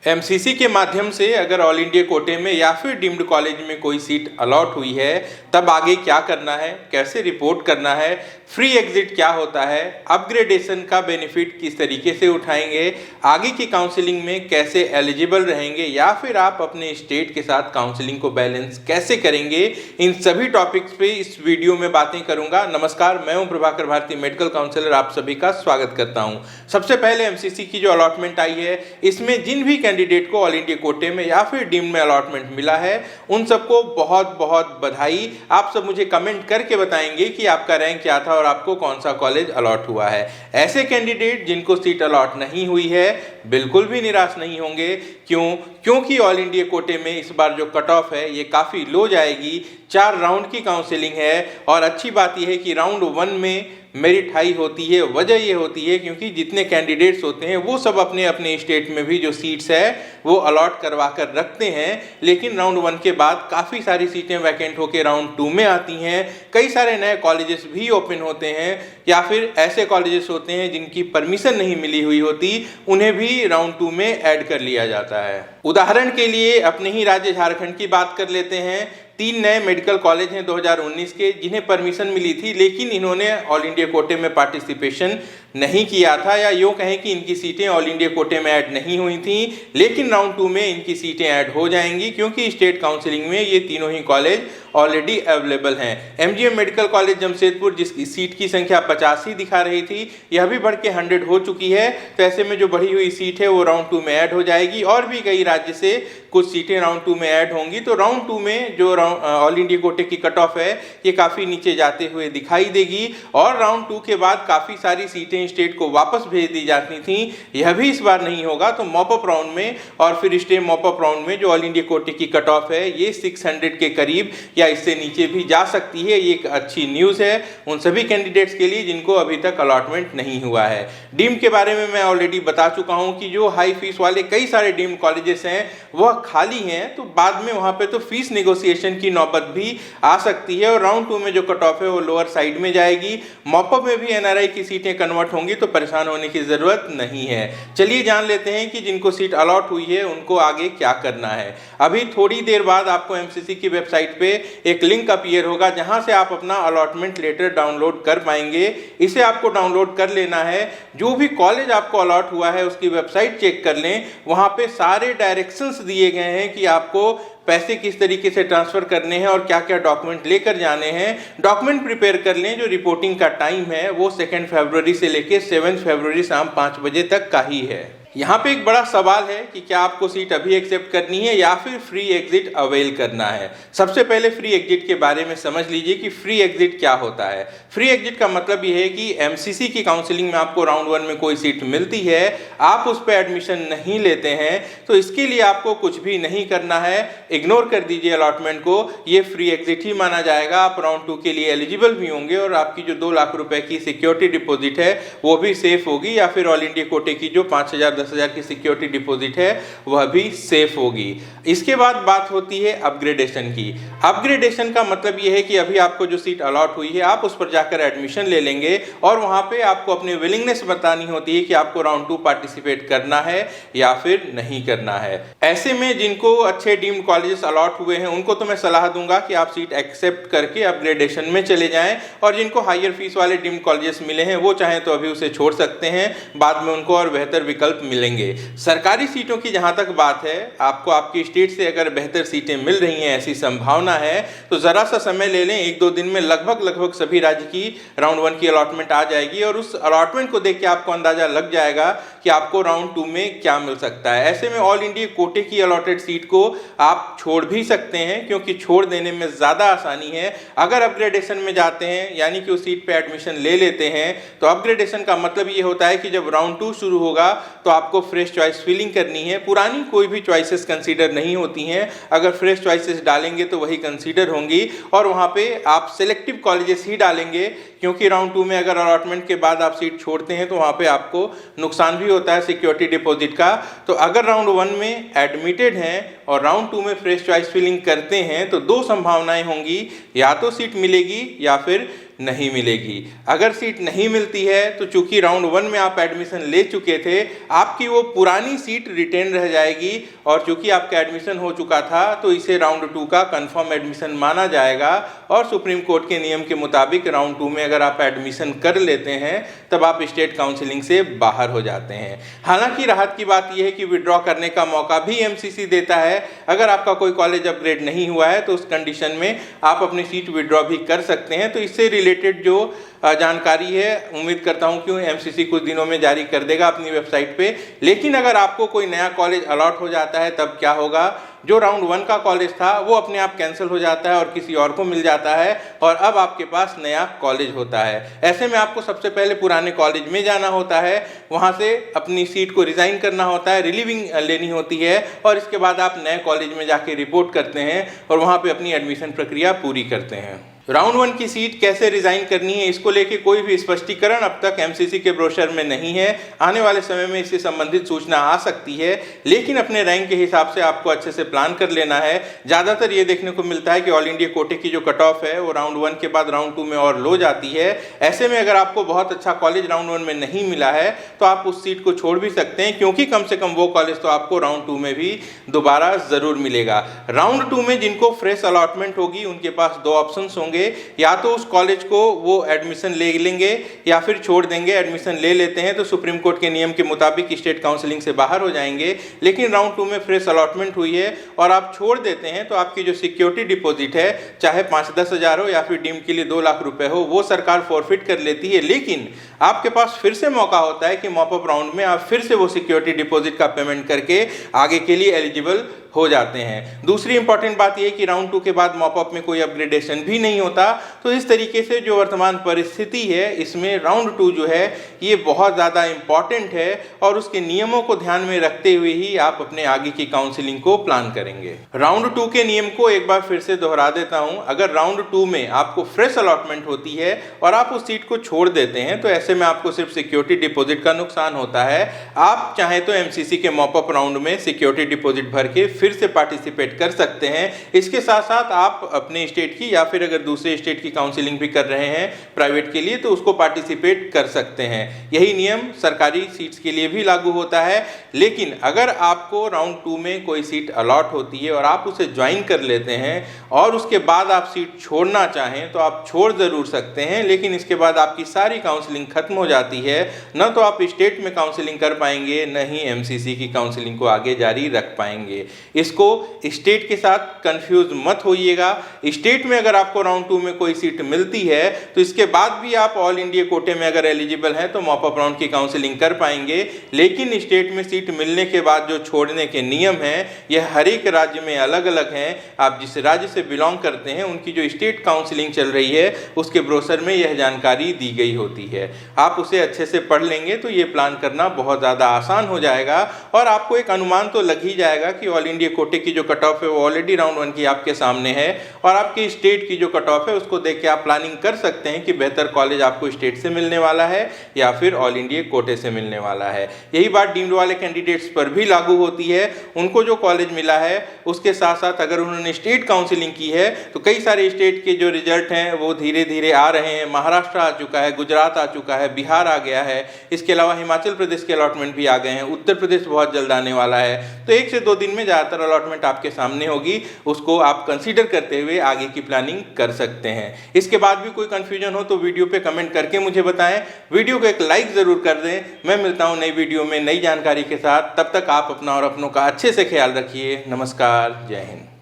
MCC के माध्यम से अगर ऑल इंडिया कोटे में या फिर डीम्ड कॉलेज में कोई सीट अलॉट हुई है, तब आगे क्या करना है, कैसे रिपोर्ट करना है, फ्री एग्जिट क्या होता है, अपग्रेडेशन का बेनिफिट किस तरीके से उठाएंगे, आगे की काउंसलिंग में कैसे एलिजिबल रहेंगे या फिर आप अपने स्टेट के साथ काउंसलिंग को बैलेंस कैसे करेंगे, इन सभी टॉपिक्स पे इस वीडियो में बातें करूंगा। नमस्कार, मैं हूं प्रभाकर भारती, मेडिकल काउंसलर। आप सभी का स्वागत करता हूं। सबसे पहले एमसीसी की जो अलॉटमेंट आई है, इसमें जिन भी कैंडिडेट को ऑल इंडिया कोटे में या फिर डीम्ड में अलॉटमेंट मिला है, उन सबको बहुत बहुत बधाई। आप सब मुझे कमेंट करके बताएंगे कि आपका रैंक क्या था और आपको कौन सा कॉलेज अलॉट हुआ है। ऐसे कैंडिडेट जिनको सीट अलॉट नहीं हुई है, बिल्कुल भी निराश नहीं होंगे। क्योंकि ऑल इंडिया कोटे में इस बार जो कट ऑफ है ये काफ़ी लो जाएगी। 4 राउंड की काउंसलिंग है और अच्छी बात यह है कि राउंड 1 में मेरिट हाई होती है। वजह ये होती है क्योंकि जितने कैंडिडेट्स होते हैं वो सब अपने अपने स्टेट में भी जो सीट्स है वो अलॉट करवा कर रखते हैं, लेकिन राउंड 1 के बाद काफ़ी सारी सीटें वैकेंट होकर राउंड 2 में आती हैं। कई सारे नए कॉलेजेस भी ओपन होते हैं या फिर ऐसे कॉलेजेस होते हैं जिनकी परमिशन नहीं मिली हुई होती, उन्हें भी राउंड 2 में ऐड कर लिया जाता है। उदाहरण के लिए अपने ही राज्य झारखंड की बात कर लेते हैं। 3 नए मेडिकल कॉलेज हैं 2019 के, जिन्हें परमिशन मिली थी, लेकिन इन्होंने ऑल इंडिया कोटे में पार्टिसिपेशन नहीं किया था, या यूँ कहें कि इनकी सीटें ऑल इंडिया कोटे में ऐड नहीं हुई थी। लेकिन राउंड 2 में इनकी सीटें ऐड हो जाएंगी क्योंकि स्टेट काउंसलिंग में ये तीनों ही कॉलेज ऑलरेडी अवेलेबल हैं। एमजीएम मेडिकल कॉलेज जमशेदपुर, जिसकी सीट की संख्या 50 ही दिखा रही थी, यह भी बढ़ के 100 हो चुकी है। तो ऐसे में जो बढ़ी हुई सीट है वो राउंड 2 में ऐड हो जाएगी और भी कई राज्य से कुछ सीटें राउंड 2 में ऐड होंगी। तो राउंड 2 में जो ऑल इंडिया कोटे की कट ऑफ है ये काफ़ी नीचे जाते हुए दिखाई देगी और राउंड 2 के बाद काफ़ी सारी सीटें स्टेट को वापस भेज दी जाती थी। यह भी इस बार नहीं होगा। तो मॉप अप राउंड में और फिर स्टे मॉप अप राउंड में जो ऑल इंडिया कोटे की कट ऑफ है ये 600 के करीब या इससे नीचे भी जा सकती है। ये एक अच्छी न्यूज़ है उन सभी कैंडिडेट्स के लिए जिनको अभी तक अलॉटमेंट नहीं हुआ है। डीम के बारे में मैं ऑलरेडी बता चुका हूं कि जो हाई फीस वाले कई सारे डीम कॉलेजेस हैं वह खाली हैं, तो बाद में वहां पे तो फीस नेगोशिएशन की नौबत भी आ सकती है और राउंड 2 में जो कट ऑफ है वो लोअर साइड में जाएगी। मॉपअप में भी एनआरआई की सीटें कन्वर्ट होंगी, तो परेशान होने की जरूरत नहीं है। चलिए जान लेते हैं कि जिनको सीट अलॉट हुई है उनको आगे क्या करना है। अभी थोड़ी देर बाद आपको एमसीसी की वेबसाइट पे एक लिंक अपीयर होगा जहां से आप अपना अलॉटमेंट लेटर डाउनलोड कर पाएंगे। इसे आपको डाउनलोड कर लेना है। जो भी कॉलेज आपको अलॉट हुआ है उसकी वेबसाइट चेक कर लें, वहां पे सारे डायरेक्शंस दिए गए हैं कि आपको पैसे किस तरीके से ट्रांसफर करने हैं और क्या क्या डॉक्यूमेंट लेकर जाने हैं। डॉक्यूमेंट प्रिपेयर कर लें। जो रिपोर्टिंग का टाइम है वो 2 फरवरी से लेकर 7 फरवरी शाम 5 बजे तक का ही है। यहाँ पे एक बड़ा सवाल है कि क्या आपको सीट अभी एक्सेप्ट करनी है या फिर फ्री एग्जिट अवेल करना है। सबसे पहले फ्री एग्जिट के बारे में समझ लीजिए कि फ्री एग्जिट क्या होता है। फ्री एग्जिट का मतलब यह है कि एमसीसी की काउंसलिंग में आपको राउंड 1 में कोई सीट मिलती है, आप उस पर एडमिशन नहीं लेते हैं, तो इसके लिए आपको कुछ भी नहीं करना है। इग्नोर कर दीजिए अलॉटमेंट को, ये फ्री एग्जिट ही माना जाएगा। आप राउंड 2 के लिए एलिजिबल भी होंगे और आपकी जो 2 लाख रुपए की सिक्योरिटी डिपॉजिट है वो भी सेफ होगी, या फिर ऑल इंडिया कोटे की जो 5,000 10,000 की सिक्योरिटी डिपॉजिट है वह भी सेफ होगी। इसके बाद बात होती है अपग्रेडेशन की। अपग्रेडेशन का मतलब यह है कि अभी आपको जो सीट अलॉट हुई है आप उस पर जाकर एडमिशन ले लेंगे और वहां पे आपको अपनी विलिंगनेस बतानी होती है कि आपको राउंड 2 पार्टिसिपेट करना है या फिर नहीं करना है। ऐसे में जिनको अच्छे डीम्ड कॉलेजेस अलॉट हुए हैं उनको तो मैं सलाह दूंगा कि आप सीट एक्सेप्ट करके अपग्रेडेशन में चले जाएं, और जिनको हायर फीस वाले डीम्ड कॉलेजेस मिले हैं वो चाहें तो अभी उसे छोड़ सकते हैं, बाद में उनको और बेहतर विकल्प मिलेंगे। सरकारी सीटों की जहां तक बात है, आपको आपकी स्टेट से अगर बेहतर सीटें मिल रही हैं, ऐसी संभावना है, तो जरा सा समय ले लें। 1-2 दिन में लगभग सभी राज्य की राउंड 1 की अलॉटमेंट आ जाएगी और उस अलॉटमेंट को देख के आपको अंदाजा लग जाएगा कि आपको राउंड 2 में क्या मिल सकता है। ऐसे में ऑल इंडिया कोटे की अलॉटेड सीट को आप छोड़ भी सकते हैं, क्योंकि छोड़ देने में ज्यादा आसानी है। अगर अपग्रेडेशन में जाते हैं यानी कि उस सीट पे एडमिशन ले लेते हैं, तो अपग्रेडेशन का मतलब ये होता है कि जब राउंड 2 शुरू होगा तो आपको फ्रेश चॉइस फिलिंग करनी है। पुरानी कोई भी चॉइसेस कंसीडर नहीं होती हैं। अगर फ्रेश चॉइसेस डालेंगे तो वही कंसीडर होंगी और वहां पे आप सिलेक्टिव कॉलेजेस ही डालेंगे, क्योंकि राउंड 2 में अगर अलॉटमेंट के बाद आप सीट छोड़ते हैं तो वहां पे आपको नुकसान भी होता है सिक्योरिटी डिपॉजिट का। तो अगर राउंड 1 में एडमिटेड हैं और राउंड 2 में फ्रेश चॉइस फिलिंग करते हैं तो 2 संभावनाएं होंगी, या तो सीट मिलेगी या फिर नहीं मिलेगी। अगर सीट नहीं मिलती है तो चूंकि राउंड 1 में आप एडमिशन ले चुके थे, आपकी वो पुरानी सीट रिटेन रह जाएगी और चूंकि आपका एडमिशन हो चुका था तो इसे राउंड 2 का कंफर्म एडमिशन माना जाएगा और सुप्रीम कोर्ट के नियम के मुताबिक राउंड 2 में अगर आप एडमिशन कर लेते हैं तब आप स्टेट काउंसिलिंग से बाहर हो जाते हैं। हालांकि राहत की बात यह है कि विड्रॉ करने का मौका भी एमसीसी देता है। अगर आपका कोई कॉलेज अपग्रेड नहीं हुआ है तो उस कंडीशन में आप अपनी सीट विड्रॉ भी कर सकते हैं। तो इससे रिलेटेड जो जानकारी है उम्मीद करता हूं कि एमसीसी कुछ दिनों में जारी कर देगा अपनी वेबसाइट पे। लेकिन अगर आपको कोई नया कॉलेज अलॉट हो जाता है तब क्या होगा? जो राउंड 1 का कॉलेज था वो अपने आप कैंसिल हो जाता है और किसी और को मिल जाता है और अब आपके पास नया कॉलेज होता है। ऐसे में आपको सबसे पहले पुराने कॉलेज में जाना होता है, वहां से अपनी सीट को रिजाइन करना होता है, रिलीविंग लेनी होती है और इसके बाद आप नए कॉलेज में जाके रिपोर्ट करते हैं और वहां पे अपनी एडमिशन प्रक्रिया पूरी करते हैं। राउंड 1 की सीट कैसे रिजाइन करनी है, इसको लेके कोई भी स्पष्टीकरण अब तक एमसीसी के ब्रोशर में नहीं है। आने वाले समय में इससे संबंधित सूचना आ सकती है, लेकिन अपने रैंक के हिसाब से आपको अच्छे से प्लान कर लेना है। ज़्यादातर ये देखने को मिलता है कि ऑल इंडिया कोटे की जो कट ऑफ है वो राउंड 1 के बाद राउंड 2 में और लो जाती है। ऐसे में अगर आपको बहुत अच्छा कॉलेज राउंड 1 में नहीं मिला है तो आप उस सीट को छोड़ भी सकते हैं, क्योंकि कम से कम वो कॉलेज तो आपको राउंड 2 में भी दोबारा ज़रूर मिलेगा। राउंड 2 में जिनको फ्रेश अलॉटमेंट होगी उनके पास दो ऑप्शन होंगे, या तो उस कॉलेज को वो एडमिशन ले लेंगे या फिर छोड़ देंगे। एडमिशन ले लेते हैं तो सुप्रीम कोर्ट के नियम के मुताबिक स्टेट काउंसलिंग से बाहर हो जाएंगे, लेकिन राउंड 2 में फ्रेश अलॉटमेंट हुई है और आप छोड़ देते हैं तो आपकी जो सिक्योरिटी डिपॉजिट है, चाहे 5-10 हज़ार हो या फिर डीम के लिए 2 लाख रुपए हो, वो सरकार फॉरफिट कर लेती है। लेकिन आपके पास फिर से मौका होता है कि मॉपअप राउंड में आप फिर से वो सिक्योरिटी डिपॉजिट का पेमेंट करके आगे के लिए एलिजिबल हो जाते हैं। दूसरी इंपॉर्टेंट बात यह कि राउंड 2 के बाद मॉपअप में कोई अपग्रेडेशन भी नहीं होता। तो इस तरीके से जो वर्तमान परिस्थिति है इसमें राउंड 2 जो है ये बहुत ज़्यादा इंपॉर्टेंट है और उसके नियमों को ध्यान में रखते हुए ही आप अपने आगे की काउंसलिंग को प्लान करेंगे। राउंड 2 के नियम को एक बार फिर से दोहरा देता हूं। अगर राउंड 2 में आपको फ्रेश अलॉटमेंट होती है और आप उस सीट को छोड़ देते हैं तो ऐसे में आपको सिर्फ सिक्योरिटी डिपॉजिट का नुकसान होता है। आप चाहे तो एमसीसी के मॉपअप राउंड में सिक्योरिटी डिपॉजिट भर के फिर से पार्टिसिपेट कर सकते हैं। इसके साथ साथ आप अपने स्टेट की या फिर अगर दूसरे स्टेट की काउंसलिंग भी कर रहे हैं प्राइवेट के लिए तो उसको पार्टिसिपेट कर सकते हैं। यही नियम सरकारी सीट्स के लिए भी लागू होता है। लेकिन अगर आपको राउंड 2 में कोई सीट अलॉट होती है और आप उसे ज्वाइन कर लेते हैं और उसके बाद आप सीट छोड़ना चाहें तो आप छोड़ जरूर सकते हैं, लेकिन इसके बाद आपकी सारी काउंसलिंग खत्म हो जाती है। न तो आप स्टेट में काउंसलिंग कर पाएंगे, न ही एमसीसी की काउंसलिंग को आगे जारी रख पाएंगे। इसको स्टेट के साथ कंफ्यूज मत होइएगा। स्टेट में अगर आपको राउंड 2 में कोई सीट मिलती है तो इसके बाद भी आप ऑल इंडिया कोटे में अगर एलिजिबल हैं तो मॉपअप राउंड की काउंसलिंग कर पाएंगे। लेकिन स्टेट में सीट मिलने के बाद जो छोड़ने के नियम हैं यह हर एक राज्य में अलग अलग हैं। आप जिस राज्य से बिलोंग करते हैं उनकी जो स्टेट काउंसलिंग चल रही है उसके ब्रोशर में यह जानकारी दी गई होती है। आप उसे अच्छे से पढ़ लेंगे तो ये प्लान करना बहुत ज़्यादा आसान हो जाएगा और आपको एक अनुमान तो लग ही जाएगा कि ऑल इंडिया कोटे की जो कट ऑफ है वो ऑलरेडी राउंड 1 की आपके सामने है और आपकी स्टेट की जो कट ऑफ है उसको देख के आप प्लानिंग कर सकते हैं कि बेहतर कॉलेज आपको स्टेट से मिलने वाला है या फिर ऑल इंडिया कोटे से मिलने वाला है। यही बात डीम्ड वाले कैंडिडेट्स पर भी लागू होती है। उनको जो कॉलेज मिला है उसके साथ साथ अगर उन्होंने स्टेट काउंसलिंग की है तो कई सारे स्टेट के जो रिजल्ट हैं वो धीरे धीरे आ रहे हैं। महाराष्ट्र आ चुका है, गुजरात आ चुका है, बिहार आ गया है, इसके अलावा हिमाचल प्रदेश के अलॉटमेंट भी आ गए हैं, उत्तर प्रदेश बहुत जल्द आने वाला है। तो 1 से 2 दिन में ज़्यादातर अलॉटमेंट आपके सामने होगी, उसको आप कंसीडर करते हुए आगे की प्लानिंग कर सकते हैं। इसके बाद भी कोई कंफ्यूजन हो तो वीडियो पे कमेंट करके मुझे बताएं। वीडियो को एक लाइक ज़रूर कर दें। मैं मिलता हूं नई वीडियो में नई जानकारी के साथ। तब तक आप अपना और अपनों का अच्छे से ख्याल रखिए। नमस्कार, जय हिंद।